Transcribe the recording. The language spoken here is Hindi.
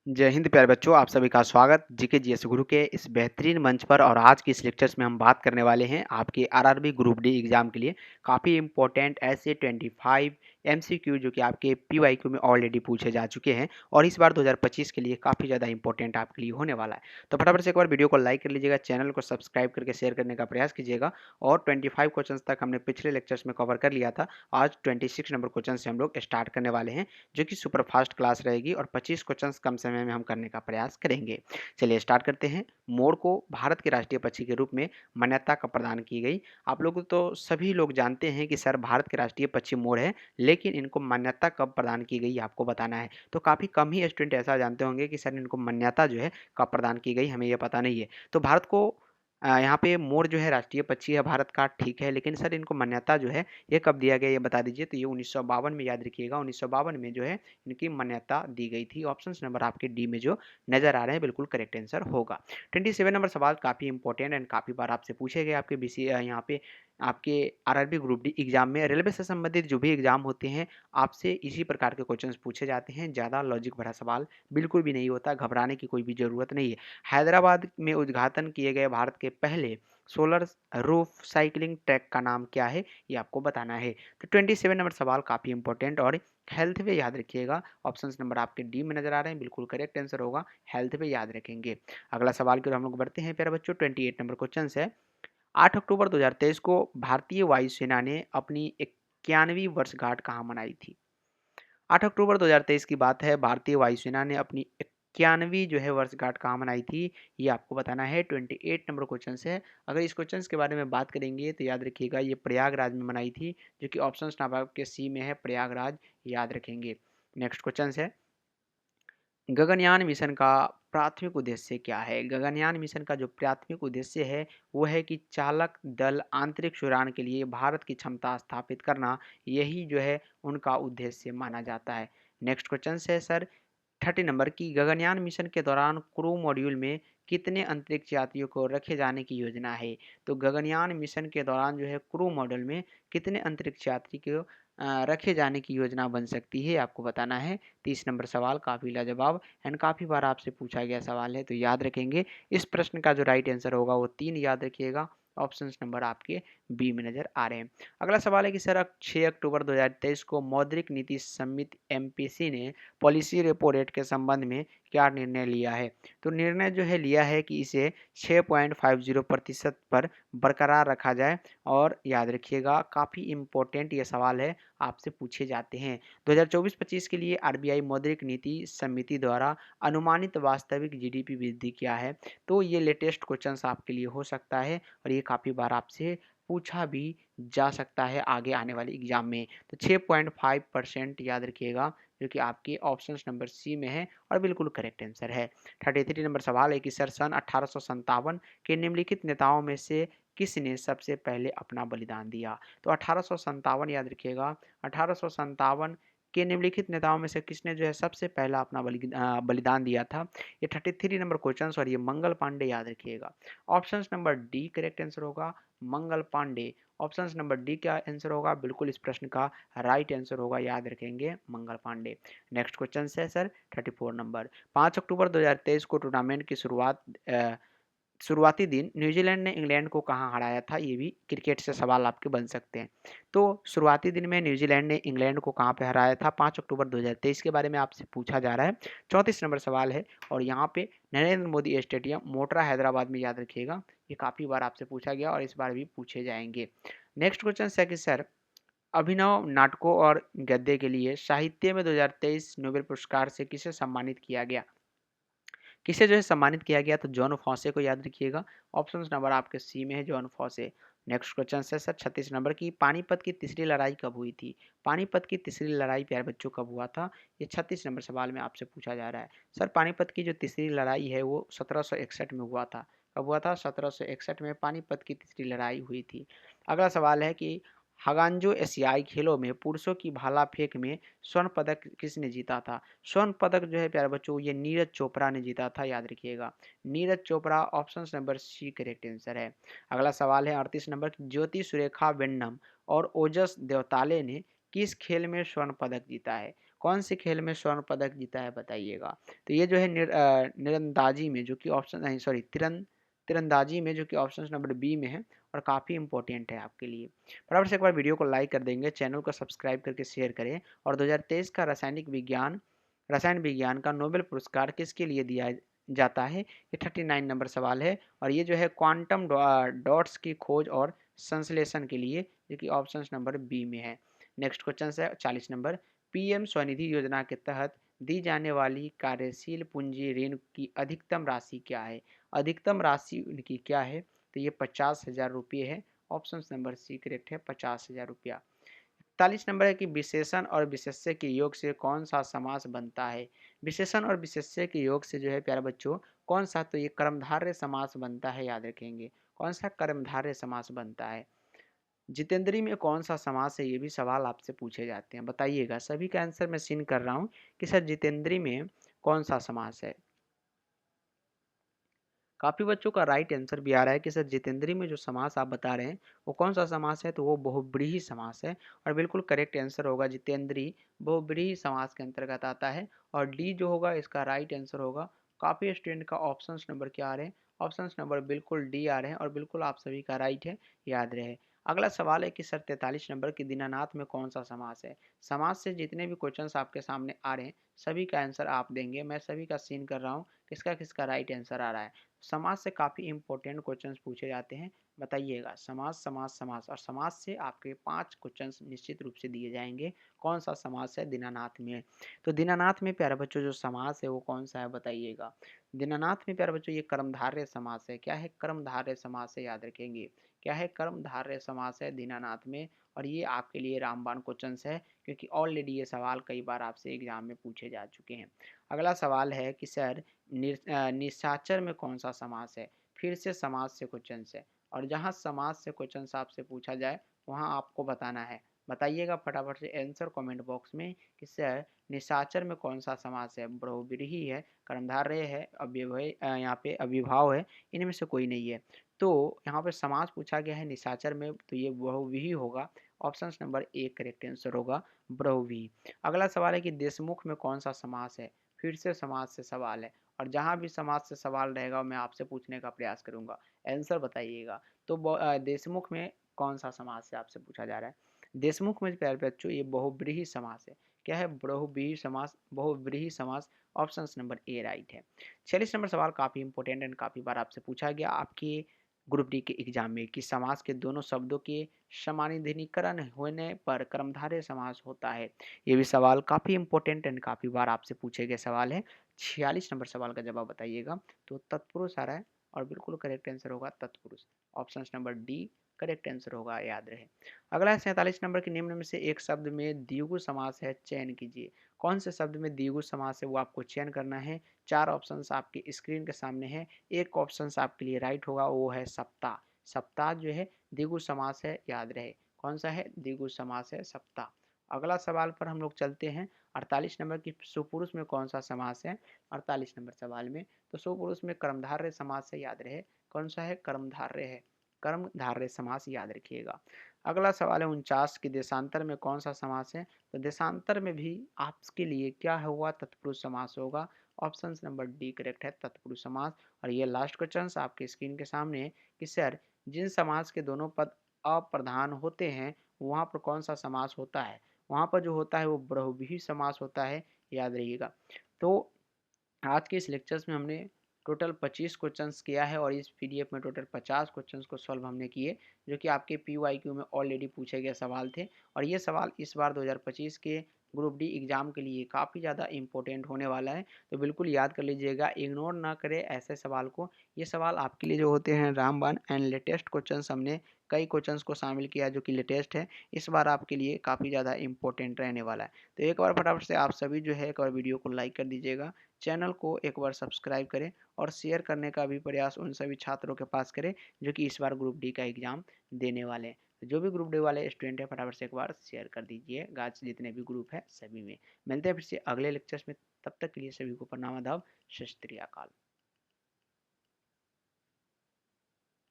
जय हिंद प्यारे बच्चों, आप सभी का स्वागत जीके जीएस गुरु के इस बेहतरीन मंच पर। और आज की इस लेक्चर्स में हम बात करने वाले हैं आपके आरआरबी ग्रुप डी एग्जाम के लिए काफ़ी इंपॉर्टेंट ऐसे 25 एमसीक्यू जो कि आपके पीवाईक्यू में ऑलरेडी पूछे जा चुके हैं और इस बार 2025 के लिए काफ़ी ज़्यादा इंपॉर्टेंट आपके लिए होने वाला है। तो फटाफट से एक बार वीडियो को लाइक कर लीजिएगा, चैनल को सब्सक्राइब करके शेयर करने का प्रयास कीजिएगा। और 25 क्वेश्चन तक हमने पिछले लेक्चर्स में कवर कर लिया था। आज 26 नंबर क्वेश्चन से हम लोग स्टार्ट करने वाले हैं जो कि सुपर फास्ट क्लास रहेगी और 25 क्वेश्चंस कम समय में हम करने का प्रयास करेंगे। चलिए स्टार्ट करते हैं। मोर को भारत के राष्ट्रीय पक्षी के रूप में मान्यता कब प्रदान की गई? आप लोग तो सभी लोग जानते हैं कि सर भारत के राष्ट्रीय पक्षी मोर है, लेकिन इनको मान्यता कब प्रदान की गई आपको बताना है। तो काफ़ी कम ही स्टूडेंट ऐसा जानते होंगे कि सर इनको मान्यता जो है कब प्रदान की गई, हमें यह पता नहीं है। तो भारत को यहाँ पे मोर जो है राष्ट्रीय पक्षी है भारत का, ठीक है, लेकिन सर इनको मान्यता जो है ये कब दिया गया ये बता दीजिए। तो ये 1952 में, याद रखिएगा 1952 में जो है इनकी मान्यता दी गई थी। ऑप्शन नंबर आपके डी में जो नजर आ रहे हैं बिल्कुल करेक्ट आंसर होगा। 27 नंबर सवाल काफ़ी इंपॉर्टेंट एंड काफ़ी बार आपसे पूछे गए आपके बीसी यहाँ पे आपके आरआरबी ग्रुप डी एग्जाम में। रेलवे से संबंधित जो भी एग्जाम होते हैं आपसे इसी प्रकार के क्वेश्चंस पूछे जाते हैं। ज़्यादा लॉजिक भरा सवाल बिल्कुल भी नहीं होता, घबराने की कोई भी ज़रूरत नहीं है। हैदराबाद में उद्घाटन किए गए भारत के पहले सोलर रूफ साइकिलिंग ट्रैक का नाम क्या है, ये आपको बताना है। तो 27 नंबर सवाल काफ़ी इंपॉर्टेंट और हेल्थ पे याद रखिएगा। ऑप्शन नंबर आपके डी में नजर आ रहे हैं, बिल्कुल करेक्ट आंसर होगा, हेल्थ पे याद रखेंगे। अगला सवाल की ओर हम लोग बढ़ते हैं प्यारे बच्चों। 28 नंबर क्वेश्चन है। 8 अक्टूबर 2023 को भारतीय वायुसेना ने अपनी 91वीं वर्षगांठ कहाँ मनाई थी? 8 अक्टूबर 2023 की बात है, भारतीय वायुसेना ने अपनी 91वीं जो है वर्षगांठ कहाँ मनाई थी, ये आपको बताना है। 28 नंबर क्वेश्चन है। अगर इस क्वेश्चन के बारे में बात करेंगे तो याद रखिएगा ये प्रयागराज में मनाई थी, जो कि ऑप्शन आपके सी में है, प्रयागराज, याद रखेंगे। नेक्स्ट क्वेश्चन है, गगनयान मिशन का प्राथमिक उद्देश्य क्या है? गगनयान मिशन का जो प्राथमिक उद्देश्य है वो है कि चालक दल अंतरिक्ष उड़ान के लिए भारत की क्षमता स्थापित करना, यही जो है उनका उद्देश्य माना जाता है। नेक्स्ट क्वेश्चन है सर 30 नंबर की, गगनयान मिशन के दौरान क्रू मॉड्यूल में कितने अंतरिक्ष यात्रियों को रखे जाने की योजना है? तो गगनयान मिशन के दौरान जो है क्रू मॉड्यूल में कितने अंतरिक्ष यात्री को रखे जाने की योजना बन सकती है, आपको बताना है। 30 नंबर सवाल काफ़ी लाजवाब एंड काफ़ी बार आपसे पूछा गया सवाल है, तो याद रखेंगे। इस प्रश्न का जो राइट आंसर होगा वो 3 याद रखिएगा। ऑप्शन नंबर आपके बी में नजर आ रहे हैं। अगला सवाल है कि सर 6 अक्टूबर 2023 को मौद्रिक नीति समिति एमपीसी ने पॉलिसी रेपो रेट के संबंध में क्या निर्णय लिया है? तो निर्णय जो है लिया है कि इसे 6.50% पर बरकरार रखा जाए। और याद रखिएगा काफ़ी इंपॉर्टेंट ये सवाल है, आपसे पूछे जाते हैं। 2024-25 के लिए आरबीआई मौद्रिक नीति समिति द्वारा अनुमानित वास्तविक जीडीपी वृद्धि क्या है? तो ये लेटेस्ट क्वेश्चन आपके लिए हो सकता है और ये काफ़ी बार आपसे पूछा भी जा सकता है आगे आने वाले एग्जाम में। तो 6.5% याद रखिएगा, जो कि आपके ऑप्शन नंबर सी में है और बिल्कुल करेक्ट आंसर है। 33 नंबर सवाल है कि सर सन 1857 के निम्नलिखित नेताओं में से किसने सबसे पहले अपना बलिदान दिया? तो 1857 याद रखिएगा, 1857 के निम्नलिखित नेताओं में से किसने जो है सबसे पहला अपना बलिदान दिया था? ये 33 नंबर क्वेश्चन और ये मंगल पांडे, याद रखिएगा। Option number D correct answer होगा, Mangal Pandey. Option number D क्या आंसर होगा, बिल्कुल इस प्रश्न का राइट आंसर होगा, याद रखेंगे मंगल पांडे। नेक्स्ट क्वेश्चन है सर 34 नंबर। 5 अक्टूबर 2023 को टूर्नामेंट की शुरुआती दिन न्यूजीलैंड ने इंग्लैंड को कहाँ हराया था? ये भी क्रिकेट से सवाल आपके बन सकते हैं। तो शुरुआती दिन में न्यूजीलैंड ने इंग्लैंड को कहाँ पे हराया था? 5 अक्टूबर 2023 के बारे में आपसे पूछा जा रहा है। 34 नंबर सवाल है और यहाँ पे नरेंद्र मोदी स्टेडियम मोटरा हैदराबाद में, याद रखिएगा। ये काफ़ी बार आपसे पूछा गया और इस बार भी पूछे जाएंगे। नेक्स्ट क्वेश्चन है कि सर अभिनव नाटकों और गद्य के लिए साहित्य में 2023 नोबेल पुरस्कार से किसे सम्मानित किया गया? किसे जो है सम्मानित किया गया? तो जॉन फॉसे को, याद रखिएगा। ऑप्शन नंबर आपके सी में है, जॉन फॉसे। नेक्स्ट क्वेश्चन है सर 36 नंबर की, पानीपत की तीसरी लड़ाई कब हुई थी? पानीपत की तीसरी लड़ाई प्यारे बच्चों कब हुआ था? ये 36 नंबर सवाल में आपसे पूछा जा रहा है। सर पानीपत की जो तीसरी लड़ाई है वो 1761 में हुआ था। कब हुआ था? 1761 में पानीपत की तीसरी लड़ाई हुई थी। अगला सवाल है कि हगांजो एशियाई खेलों में पुरुषों की भाला फेंक में स्वर्ण पदक किसने जीता था? स्वर्ण पदक जो है प्यारे बच्चों ये नीरज चोपड़ा ने जीता था, याद रखिएगा। Neeraj Chopra, option number C correct answer है। अगला सवाल है 38 नंबर, ज्योति सुरेखा वेन्नम और ओजस देवताले ने किस खेल में स्वर्ण पदक जीता है? कौन से खेल में स्वर्ण पदक जीता है बताइएगा। तो ये जो है निरंदाजी में, जो कि ऑप्शन नहीं सॉरी तीरंदाजी में, जो कि ऑप्शन नंबर बी में है और काफ़ी इंपॉर्टेंट है आपके लिए। फटाफट से एक बार वीडियो को लाइक कर देंगे, चैनल को सब्सक्राइब करके शेयर करें। और 2023 का रसायन विज्ञान का नोबेल पुरस्कार किसके लिए दिया जाता है, ये 39 नंबर सवाल है। और ये जो है क्वांटम डॉट्स की खोज और संश्लेषण के लिए, जो कि ऑप्शन नंबर बी में है। नेक्स्ट क्वेश्चन है 40 नंबर, पीएम स्वनिधि योजना के तहत दी जाने वाली कार्यशील पूंजी ऋण की अधिकतम राशि क्या है। अधिकतम राशि उनकी क्या है, तो ये 50,000 रुपये है। ऑप्शन नंबर सी करेक्ट है, 50,000 रुपया। 41 नंबर है कि विशेषण और विशेष्य के योग से कौन सा समास बनता है। विशेषण और विशेष्य के योग से जो है प्यारे बच्चों कौन सा, तो ये कर्मधारय समास बनता है, याद रखेंगे कौन सा कर्मधारय समास बनता है। जितेंद्री में कौन सा समास है, ये भी सवाल आपसे पूछे जाते हैं, बताइएगा। सभी का आंसर मैं सीन कर रहा हूँ कि सर जितेंद्री में कौन सा समास है। काफ़ी बच्चों का राइट आंसर भी आ रहा है कि सर जितेंद्री में जो समास आप बता रहे हैं वो कौन सा समास है, तो वो बहुब्रीहि समास है। और बिल्कुल करेक्ट आंसर होगा, जितेंद्री बहुब्रीहि समास के अंतर्गत आता है। और डी जो होगा इसका राइट आंसर होगा। काफ़ी स्टूडेंट का ऑप्शन नंबर क्या आ रहे हैं, ऑप्शन नंबर बिल्कुल डी आ रहे हैं और बिल्कुल आप सभी का राइट है, याद रहे। अगला सवाल है कि सर 43 नंबर की दीनानाथ में कौन सा समास है। समास से जितने भी क्वेश्चंस आपके सामने आ रहे हैं सभी का आंसर आप देंगे, मैं सभी का सीन कर रहा हूँ किसका किसका राइट आंसर आ रहा है। समाज से काफ़ी इंपॉर्टेंट क्वेश्चंस पूछे जाते हैं, बताइएगा। समाज समाज समाज और समाज से आपके 5 क्वेश्चंस निश्चित रूप से दिए जाएंगे। कौन सा समास है दीनानाथ में, तो दीनानाथ में प्यारे बच्चों जो समास है वो कौन सा है बताइएगा। दीनानाथ में प्यारे बच्चों ये कर्मधारय समास है। क्या है, कर्मधारय समास है, याद रखेंगे। क्या है, कर्मधारय समास है दीनानाथ में। और ये आपके लिए रामबाण क्वेश्चंस है, क्योंकि ऑलरेडी ये सवाल कई बार आपसे एग्जाम में पूछे जा चुके हैं। अगला सवाल है कि सर निशाचर में कौन सा समास है। फिर से समास से क्वेश्चन है, और जहाँ समास से क्वेश्चन आपसे पूछा जाए वहाँ आपको बताना है। बताइएगा फटाफट से आंसर कमेंट बॉक्स में कि सर निशाचर में कौन सा समास है। बहुव्रीहि है, कर्मधारय है, अव्यय यहाँ पे अविभाव है, इनमें से कोई नहीं है। तो यहाँ पे समास पूछा गया है निशाचर में, तो ये बहुव्रीहि होगा। Option number A correct answer होगा, बहुव्रीहि। अगला सवाल है कि देशमुख में कौन सा समास है। फिर से समाज से सवाल है, और जहाँ भी समाज से सवाल रहेगा मैं आपसे पूछने का प्रयास करूंगा, आंसर बताइएगा। तो देशमुख में कौन सा समाज से आपसे पूछा जा रहा है। देशमुख में प्यारे बच्चों ये बहुव्रीहि समास है। क्या है, बहुव्रीहि समास, बहुव्रीहि समास। ऑप्शन नंबर ए राइट है। 46 नंबर सवाल काफ़ी इंपॉर्टेंट एंड काफ़ी बार आपसे पूछा गया आपके ग्रुप डी के एग्जाम में कि समास के दोनों शब्दों के समानाधिकरण होने पर कर्मधारय समास होता है। ये भी सवाल काफ़ी इंपॉर्टेंट एंड काफ़ी बार आपसे पूछे गए सवाल है। 46 नंबर सवाल का जवाब बताइएगा। तो तत्पुरुष आ रहा है और बिल्कुल करेक्ट आंसर होगा तत्पुरुष। Option number D correct answer होगा, याद रहे। अगला है 47 नंबर के निम्न में से एक शब्द में द्विगु समास है, चयन कीजिए। कौन से शब्द में द्विगु समास है वो आपको चयन करना है। 4 ऑप्शन आपके स्क्रीन के सामने है। एक ऑप्शन आपके लिए राइट होगा, वो है सप्ताह। सप्ताह जो है द्विगु समास है, याद रहे। कौन सा है, द्विगु समास है सप्ताह। अगला सवाल पर हम लोग चलते हैं। 48 नंबर की सुपुरुष में कौन सा समास है। 48 नंबर सवाल में तो सुपुरुष में कर्मधारय समास है, याद रहे। कौन सा है, कर्मधारय है, कर्मधारय समास, याद रखिएगा। अगला सवाल है 49 की देशांतर में कौन सा समास है। तो देशांतर में भी आपके लिए क्या होगा, तत्पुरुष समास होगा। ऑप्शन नंबर डी करेक्ट है, तत्पुरुष समास। और ये लास्ट क्वेश्चन आपके स्क्रीन के सामने है कि सर जिन समास के दोनों पद अप्रधान होते हैं वहाँ पर कौन सा समास होता है। वहाँ पर जो होता है वो बहुव्रीहि समास होता है, याद रहिएगा। तो आज के इस लेक्चर्स में हमने टोटल 25 क्वेश्चंस किया है और इस पीडीएफ में टोटल 50 क्वेश्चंस को सॉल्व हमने किए, जो कि आपके पीवाईक्यू में ऑलरेडी पूछे गए सवाल थे। और ये सवाल इस बार 2025 के ग्रुप डी एग्जाम के लिए काफ़ी ज़्यादा इंपॉर्टेंट होने वाला है, तो बिल्कुल याद कर लीजिएगा, इग्नोर ना करें ऐसे सवाल को। ये सवाल आपके लिए जो होते हैं रामबाण एंड लेटेस्ट क्वेश्चंस, हमने कई क्वेश्चंस को शामिल किया जो कि लेटेस्ट है, इस बार आपके लिए काफ़ी ज़्यादा इंपॉर्टेंट रहने वाला है। तो एक बार फटाफट से आप सभी जो है एक बार वीडियो को लाइक कर दीजिएगा, चैनल को एक बार सब्सक्राइब करें और शेयर करने का भी प्रयास उन सभी छात्रों के पास करें जो कि इस बार ग्रुप डी का एग्जाम देने वाले हैं। तो जो भी ग्रुप डी वाले स्टूडेंट है फटाफट से एक बार शेयर कर दीजिए आज जितने भी ग्रुप है सभी में। मिलते हैं फिर से अगले लेक्चर्स में, तब तक के लिए सभी को प्रणाम आदाब, सत श्री अकाल।